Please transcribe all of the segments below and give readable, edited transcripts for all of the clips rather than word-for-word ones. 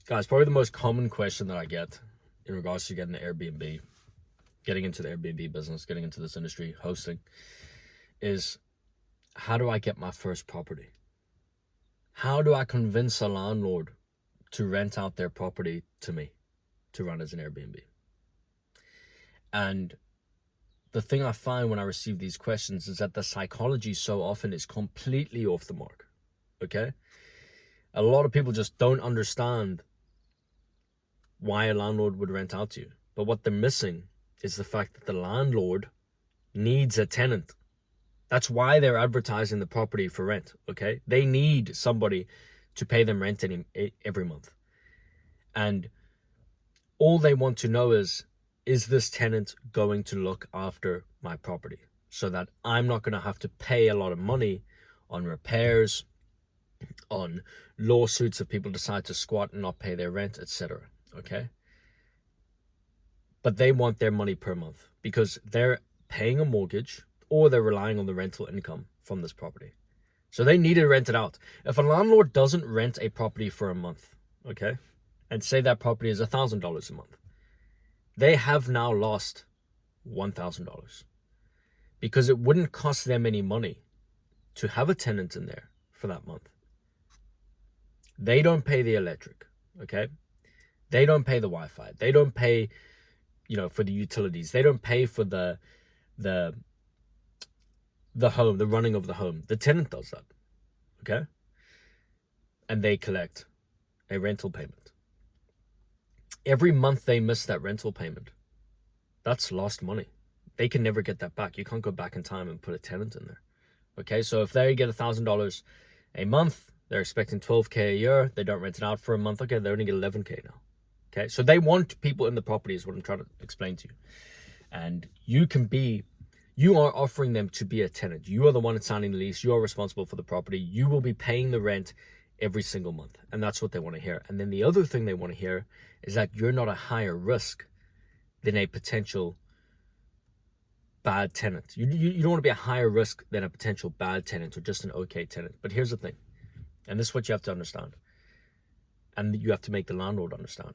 Guys, probably the most common question that I get in regards to getting the Airbnb, getting into the Airbnb business, getting into this industry, hosting, is how do I get my first property? How do I convince a landlord to rent out their property to me to run as an Airbnb? And the thing I find when I receive these questions is that the psychology so often is completely off the mark, okay? A lot of people just don't understand why a landlord would rent out to you. But what they're missing is the fact that the landlord needs a tenant. That's why they're advertising the property for rent, okay? They need somebody to pay them rent every month. And all they want to know is this tenant going to look after my property so that I'm not going to have to pay a lot of money on repairs, on lawsuits if people decide to squat and not pay their rent, etc. Okay? But they want their money per month because they're paying a mortgage or they're relying on the rental income from this property. So they need to rent it out. If a landlord doesn't rent a property for a month, okay, and say that property is $1,000 a month, they have now lost $1,000 because it wouldn't cost them any money to have a tenant in there for that month. They don't pay the electric, okay? They don't pay the Wi-Fi. They don't pay, for the utilities. They don't pay for the home, the running of the home. The tenant does that, okay? And they collect a rental payment. Every month they miss that rental payment, that's lost money. They can never get that back. You can't go back in time and put a tenant in there, okay? So if they get $1,000 a month, they're expecting $12K a year. They don't rent it out for a month. Okay, they only get $11K now. Okay, so they want people in the property is what I'm trying to explain to you. And you are offering them to be a tenant. You are the one that's signing the lease. You are responsible for the property. You will be paying the rent every single month. And that's what they want to hear. And then the other thing they want to hear is that you're not a higher risk than a potential bad tenant. You don't want to be a higher risk than a potential bad tenant or just an okay tenant. But here's the thing. And this is what you have to understand. And you have to make the landlord understand.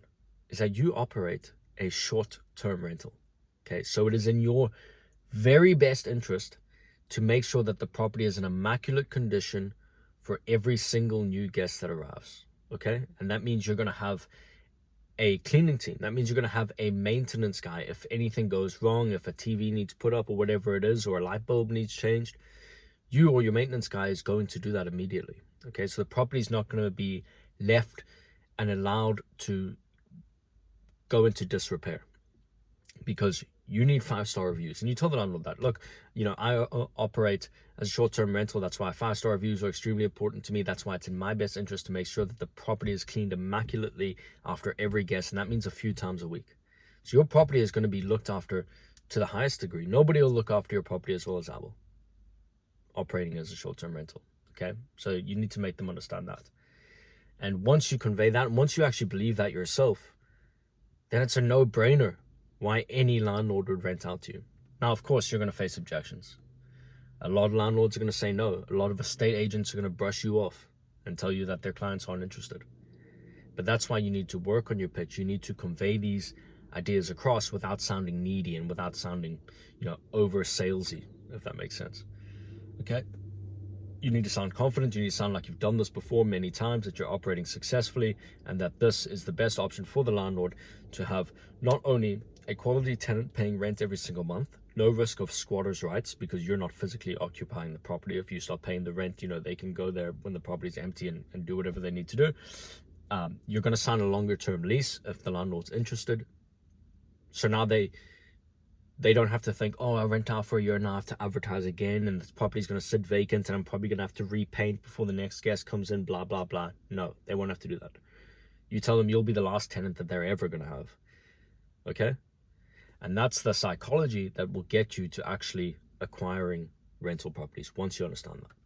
Is that you operate a short-term rental, okay? So it is in your very best interest to make sure that the property is in immaculate condition for every single new guest that arrives, okay? And that means you're going to have a cleaning team. That means you're going to have a maintenance guy. If anything goes wrong, if a TV needs put up or whatever it is, or a light bulb needs changed, you or your maintenance guy is going to do that immediately, okay? So the property is not going to be left and allowed to go into disrepair because you need 5-star reviews. And you tell the landlord that, look, I operate as a short-term rental. That's why 5-star reviews are extremely important to me. That's why it's in my best interest to make sure that the property is cleaned immaculately after every guest. And that means a few times a week. So your property is going to be looked after to the highest degree. Nobody will look after your property as well as I will, operating as a short-term rental. Okay. So you need to make them understand that. And once you convey that, and once you actually believe that yourself, then it's a no-brainer why any landlord would rent out to you. Now, of course, you're going to face objections. A lot of landlords are going to say no. A lot of estate agents are going to brush you off and tell you that their clients aren't interested. But that's why you need to work on your pitch. You need to convey these ideas across without sounding needy and without sounding, over salesy, if that makes sense. Okay? You need to sound confident. You need to sound like you've done this before many times, that you're operating successfully, and that this is the best option for the landlord to have not only a quality tenant paying rent every single month, no risk of squatters' rights because you're not physically occupying the property. If you stop paying the rent, they can go there when the property's empty and do whatever they need to do. You're going to sign a longer-term lease if the landlord's interested. So now they don't have to think, oh, I rent out for a year and I have to advertise again and this property's going to sit vacant and I'm probably going to have to repaint before the next guest comes in, blah, blah, blah. No, they won't have to do that. You tell them you'll be the last tenant that they're ever going to have. Okay? And that's the psychology that will get you to actually acquiring rental properties once you understand that.